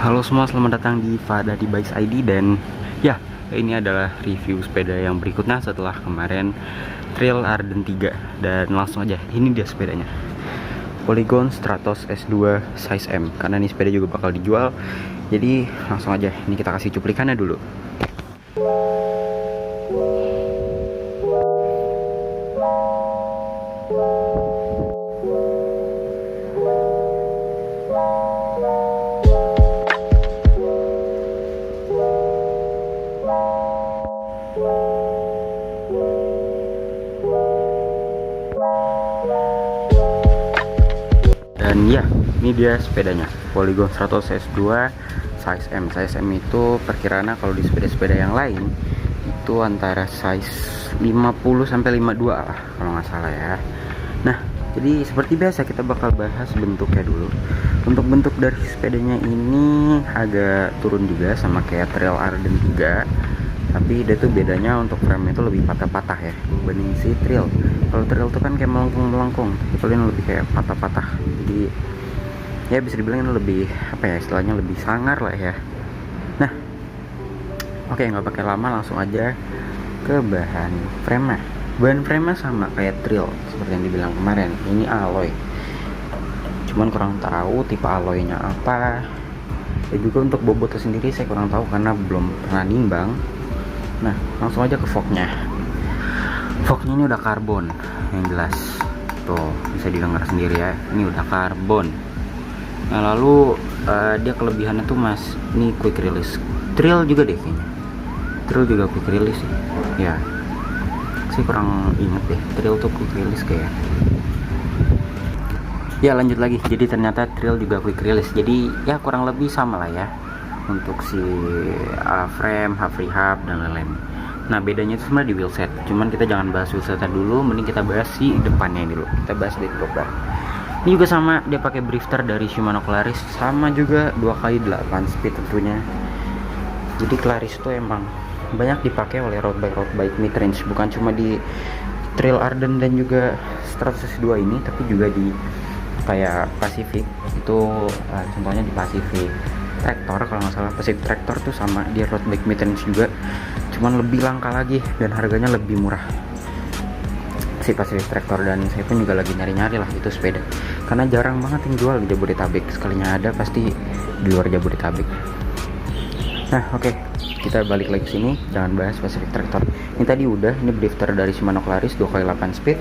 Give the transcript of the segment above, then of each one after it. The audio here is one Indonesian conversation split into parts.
Halo semua, selamat datang di Fada di Bikes ID. Dan ya, ini adalah review sepeda yang berikutnya setelah kemarin Trail Arden 3. Dan langsung aja, ini dia sepedanya, Polygon Stratos S2 size M. Karena ini sepeda juga bakal dijual, jadi langsung aja, ini kita kasih cuplikannya dulu. Dan ya, ini dia sepedanya, Polygon Stratos S2 size M. Size M itu perkiraannya kalau di sepeda-sepeda yang lain itu antara size 50 sampai 52 lah kalau nggak salah ya. Nah, jadi seperti biasa kita bakal bahas bentuknya dulu. Untuk bentuk dari sepedanya ini agak turun juga sama kayak Trail Arden 3, tapi dia tuh bedanya untuk frame itu lebih patah-patah ya dibanding si Trail. Kalau Trail tuh kan kayak melengkung-melengkung, tapi kalau ini lebih kayak patah-patah. Jadi ya bisa dibilang ini lebih apa ya, istilahnya lebih sangar lah ya. Nah, oke, nggak pakai lama, langsung aja ke bahan frame-nya. Bahan frame-nya sama kayak Trail seperti yang dibilang kemarin, ini alloy. Cuman kurang tahu tipe alloynya apa. Ya juga untuk bobotnya sendiri saya kurang tahu karena belum pernah nimbang. Nah, langsung aja ke forknya. Forknya ini udah karbon yang jelas. Tuh, bisa didengar sendiri ya. Ini udah karbon. Nah, lalu dia kelebihannya tuh mas, ini quick release. Trail juga deh kayaknya. Trail juga quick release sih. Ya, saya kurang inget deh. Trail tuh quick release kayak. Ya lanjut lagi. Jadi ternyata Trail juga quick release. Jadi ya kurang lebih sama lah ya untuk si frame, free hub dan lain-lain. Nah, bedanya itu sebenarnya di wheelset. Cuman kita jangan bahas wheelsetnya dulu, mending kita bahas si depannya ini dulu. Kita bahas di dropbar. Ini juga sama, dia pakai drifter dari Shimano Claris, sama juga 2x8 speed tentunya. Jadi Claris itu emang banyak dipakai oleh road bike mid-range, bukan cuma di Trail Arden dan juga Stratos 2 ini, tapi juga di kayak Pacific itu, contohnya di Pacific Tractor kalau nggak salah. Pacific Tractor tuh sama, dia road bike mid-range juga, cuman lebih langka lagi dan harganya lebih murah si Pacific Tractor. Dan saya pun juga lagi nyari-nyari lah itu sepeda, karena jarang banget yang jual di Jabodetabek. Sekalinya ada pasti di luar Jabodetabek. Nah, oke, kita balik lagi sini, jangan bahas Pacific Tractor. Ini tadi udah, ini drifter dari Shimano Claris 2x8 speed.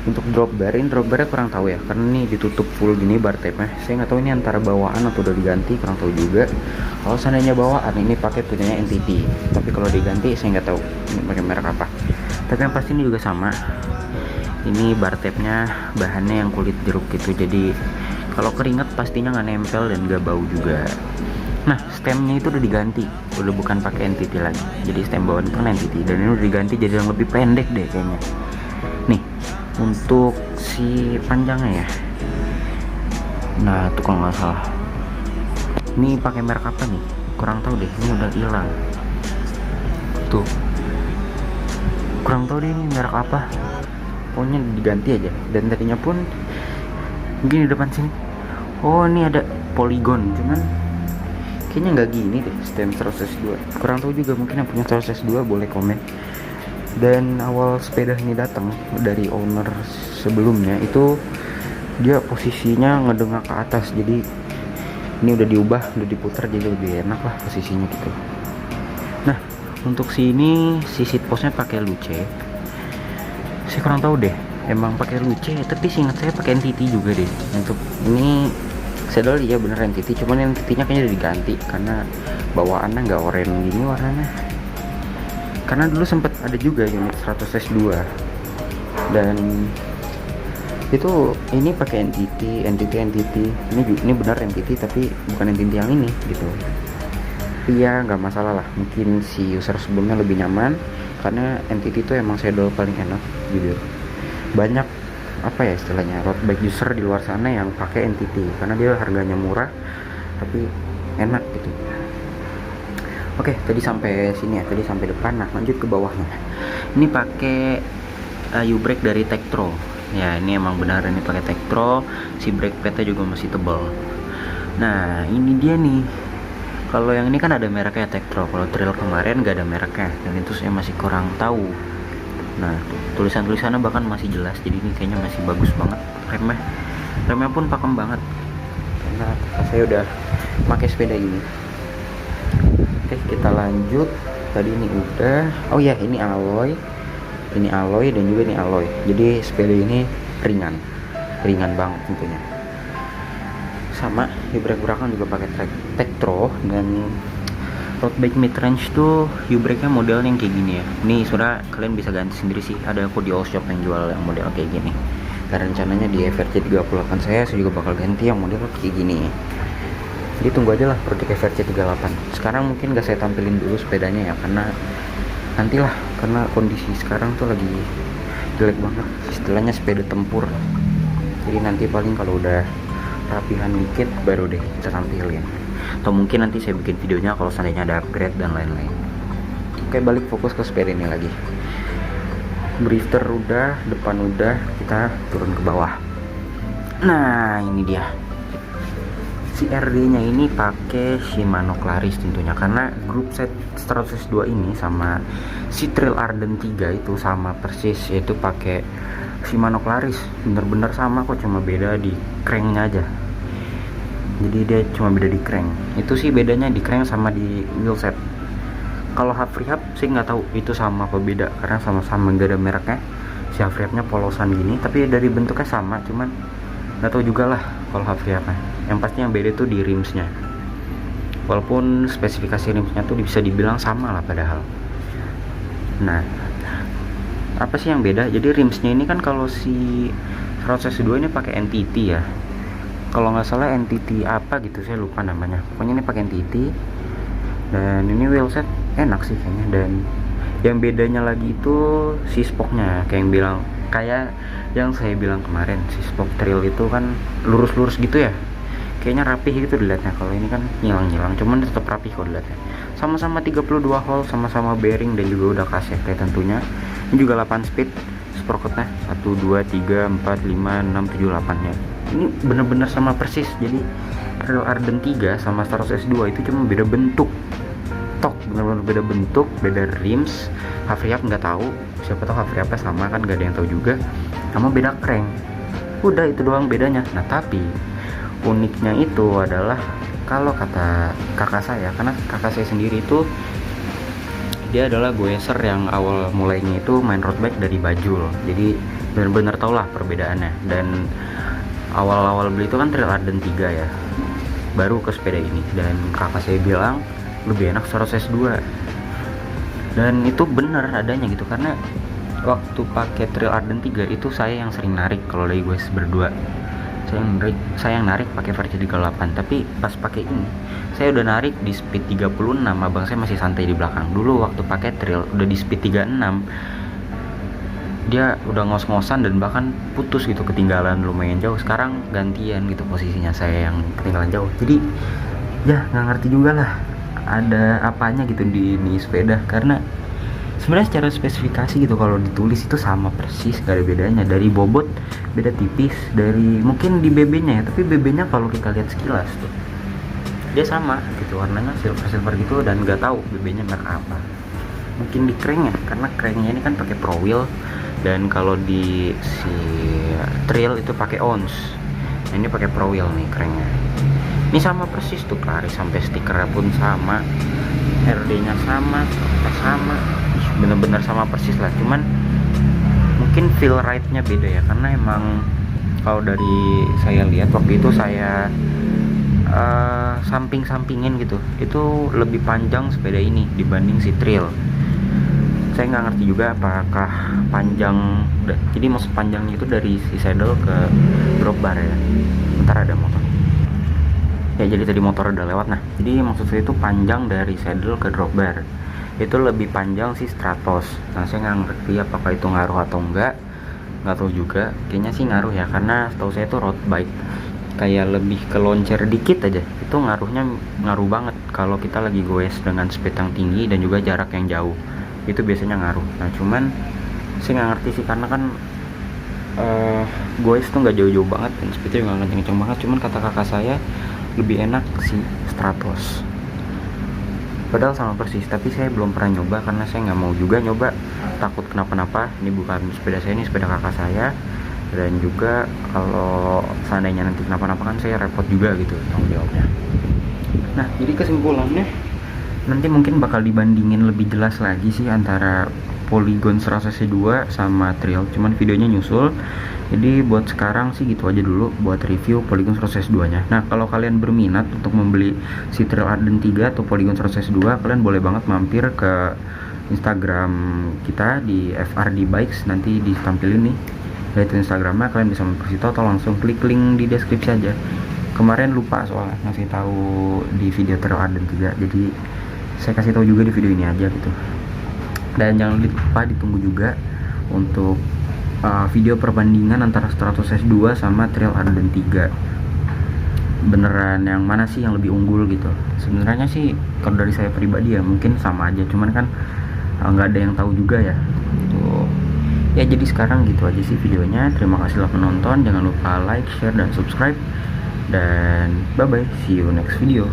Untuk drop barnya kurang tahu ya, karena ini ditutup full gini bar tape-nya. Saya nggak tahu ini antara bawaan atau udah diganti, kurang tahu juga. Kalau seandainya bawaan, ini pakai punyanya NTT. Tapi kalau diganti saya nggak tahu ini pakai merek apa. Tapi yang pasti ini juga sama. Ini bar tape-nya bahannya yang kulit jeruk gitu, jadi kalau keringet pastinya nggak nempel dan nggak bau juga. Nah, stemnya itu udah diganti, udah bukan pakai NTT lagi. Jadi stem bawaan itu kan NTT, dan ini udah diganti jadi yang lebih pendek deh kayaknya. Nih, untuk si panjangnya ya. Nah, itu kalau nggak salah. Ini pakai merek apa nih? Kurang tahu deh, ini udah hilang. Tuh. Kurang tahu deh ini merek apa. Pokoknya diganti aja. Dan tadinya pun mungkin di depan sini. Oh, ini ada Polygon, cuman kayaknya nggak gini deh stem Stratos 2. Kurang tahu juga, mungkin yang punya Stratos 2 boleh komen. Dan awal sepeda ini datang dari owner sebelumnya itu dia posisinya ngedengak ke atas, jadi ini udah diubah, udah diputar jadi lebih enak lah posisinya gitu. Nah, untuk sini si seat postnya pakai Luce. Saya kurang tahu deh emang pakai Luce, tapi seingat saya pakai NTT juga deh. Untuk ini sedal iya bener NTT, cuman NTT-nya kayaknya udah diganti karena bawaannya nggak oranye gini warnanya. Karena dulu sempet ada juga unit Stratos S2 dan itu ini pakai NTT. Ini benar NTT tapi bukan NTT yang ini gitu. Iya, nggak masalah lah. Mungkin si user sebelumnya lebih nyaman karena NTT itu emang sedal paling enak gitu. Banyak apa ya istilahnya, road bike user di luar sana yang pakai NTT karena dia harganya murah tapi enak gitu. Oke, tadi sampai sini ya, tadi sampai depan. Nah, lanjut ke bawahnya. Ini pakai U-brake dari Tektro. Ya, ini emang benar ini pakai Tektro. Si brake padnya juga masih tebal. Nah, ini dia nih Kalau yang ini kan ada mereknya Tektro, kalau trail kemarin nggak ada mereknya dan itu saya masih kurang tahu. Nah tulisannya bahkan masih jelas, jadi ini kayaknya masih bagus banget. Remnya pun pakem banget karena saya udah pakai sepeda ini. Oke, kita lanjut. Tadi ini udah. Oh ya, ini alloy dan juga ini alloy. Jadi sepeda ini ringan banget tentunya. Sama di brake-brakan juga pakai Tektro, dan road bike mid range tuh brake-nya modelnya yang kayak gini ya. Ini sudah kalian bisa ganti sendiri sih. Ada aku di all shop yang jual yang model kayak gini. Karena rencananya di FRC 38 saya juga bakal ganti yang model kayak gini. Jadi tunggu aja lah project FRC 38. Sekarang mungkin gak saya tampilin dulu sepedanya ya, karena nantilah, karena kondisi sekarang tuh lagi jelek banget, istilahnya sepeda tempur. Jadi nanti paling kalau udah rapihan dikit baru deh kita tampilin, atau mungkin nanti saya bikin videonya kalau seandainya ada upgrade dan lain-lain. Oke, balik fokus ke sepeda ini lagi. Drifter udah, depan udah, kita turun ke bawah. Nah ini dia, si RD nya ini pakai Shimano Claris tentunya, karena grup set 102 ini sama si Trail Arden 3 itu sama persis, yaitu pakai Shimano Claris. Bener-bener sama kok, cuma beda di cranknya aja. Jadi dia cuma beda di crank. Itu sih bedanya di crank sama di wheelset. Kalau half rehab sih nggak tahu itu sama apa beda, karena sama-sama nggak ada mereknya. Si half rehabnya polosan gini, tapi dari bentuknya sama, cuman nggak tahu juga lah kalau half rehabnya. Yang pasti yang beda tuh di rimsnya, walaupun spesifikasi rimsnya tuh bisa dibilang sama lah padahal. Nah apa sih yang beda? Jadi rimsnya ini kan kalau si 102 ini pakai NTT ya, kalau nggak salah NTT apa gitu, saya lupa namanya. Pokoknya ini pakai NTT, dan ini wheelset enak sih kayaknya. Dan yang bedanya lagi itu si spoknya, kayak yang saya bilang kemarin, si spok trail itu kan lurus-lurus gitu ya, kayaknya rapih gitu dilihatnya. Kalau ini kan ngilang-ngilang, cuman tetap rapih kok dilihatnya. Sama-sama 32 hole, sama-sama bearing dan juga udah KCT tentunya. Ini juga 8 speed sprocketnya, 1 2 3 4 5 6 7 8 nya. Ini bener-bener sama persis. Jadi Trail Arden 3 sama Star Wars S2 itu cuma beda bentuk. Bener-bener beda bentuk, beda rims. Half rehab nggak tahu, siapa tahu half rehabnya sama kan, nggak ada yang tahu juga. Sama beda crank, udah itu doang bedanya. Nah tapi uniknya itu adalah, kalau kata kakak saya, karena kakak saya sendiri itu dia adalah goeser yang awal mulainya itu main road bike dari Bajul, jadi benar-benar tau lah perbedaannya. Dan awal-awal beli itu kan Trail Arden 3 ya, baru ke sepeda ini, dan kakak saya bilang lebih enak Soros S2. Dan itu bener adanya gitu, karena waktu pakai Trail Arden 3 itu saya yang sering narik. Kalau lagi gue berdua saya yang narik pakai versi 38, tapi pas pakai ini saya udah narik di speed 36, abang saya masih santai di belakang. Dulu waktu pakai trail udah di speed 36, dia udah ngos-ngosan dan bahkan putus gitu, ketinggalan lumayan jauh. Sekarang gantian gitu posisinya, saya yang ketinggalan jauh. Jadi ya nggak ngerti juga lah ada apanya gitu di ini sepeda, karena sebenarnya secara spesifikasi gitu kalau ditulis itu sama persis, gak ada bedanya. Dari bobot beda tipis, dari mungkin di BB nya ya, tapi BB nya kalau kita lihat sekilas tuh dia sama gitu, warnanya silver gitu, dan gak tahu BB nya merek apa. Mungkin di crank ya, karena cranknya ini kan pakai Pro Wheel, dan kalau di si trail itu pakai ons. Nah, ini pakai Pro Wheel nih cranknya. Ini sama persis tuh Claris, sampai stikernya pun sama, RD nya sama, bener-bener sama persis lah. Cuman mungkin feel ride nya beda ya, karena emang kalau dari saya lihat waktu itu saya samping-sampingin gitu, itu lebih panjang sepeda ini dibanding si trail. Saya nggak ngerti juga apakah panjang, jadi maksud panjangnya itu dari si saddle ke drop bar ya. Bentar, ada motor ya, jadi tadi motor udah lewat. Nah jadi maksud saya itu panjang dari saddle ke drop bar itu lebih panjang si Stratos. Nah saya nggak ngerti apakah itu ngaruh atau nggak tahu juga. Kayaknya sih ngaruh ya, karena setahu saya itu road bike kayak lebih ke loncer dikit aja itu ngaruh banget. Kalau kita lagi goes dengan speed yang tinggi dan juga jarak yang jauh, itu biasanya ngaruh. Nah cuman saya nggak ngerti sih, karena kan goes tuh nggak jauh-jauh banget dan speednya nggak kenceng-kenceng banget. Cuman kata kakak saya lebih enak si Stratos. padahal sama persis, tapi saya belum pernah nyoba karena saya nggak mau juga nyoba, takut kenapa-napa. Ini bukan sepeda saya, ini sepeda kakak saya, dan juga kalau seandainya nanti kenapa-napa kan saya repot juga gitu tanggung jawabnya. Nah, jadi kesimpulannya nanti mungkin bakal dibandingin lebih jelas lagi sih antara Polygon 100cc2 sama Trail, cuman videonya nyusul. Jadi buat sekarang sih gitu aja dulu buat review Polygon 100cc2 nya. Nah, kalau kalian berminat untuk membeli si Trail Arden 3 atau Polygon 100cc2, kalian boleh banget mampir ke Instagram kita di FRD Bikes, nanti ditampilin nih yaitu Instagramnya, kalian bisa mampir situ atau langsung klik link di deskripsi aja. Kemarin lupa soalnya ngasih tahu di video Trail Arden 3, jadi saya kasih tahu juga di video ini aja gitu. Dan jangan lupa ditunggu juga untuk video perbandingan antara 100cc2 sama Trail Arden 3. Beneran yang mana sih yang lebih unggul gitu. Sebenarnya sih kalau dari saya pribadi ya mungkin sama aja, cuman kan nggak ada yang tahu juga ya gitu. Ya jadi sekarang gitu aja sih videonya. Terima kasih telah menonton, jangan lupa like, share, dan subscribe, dan bye bye, see you next video.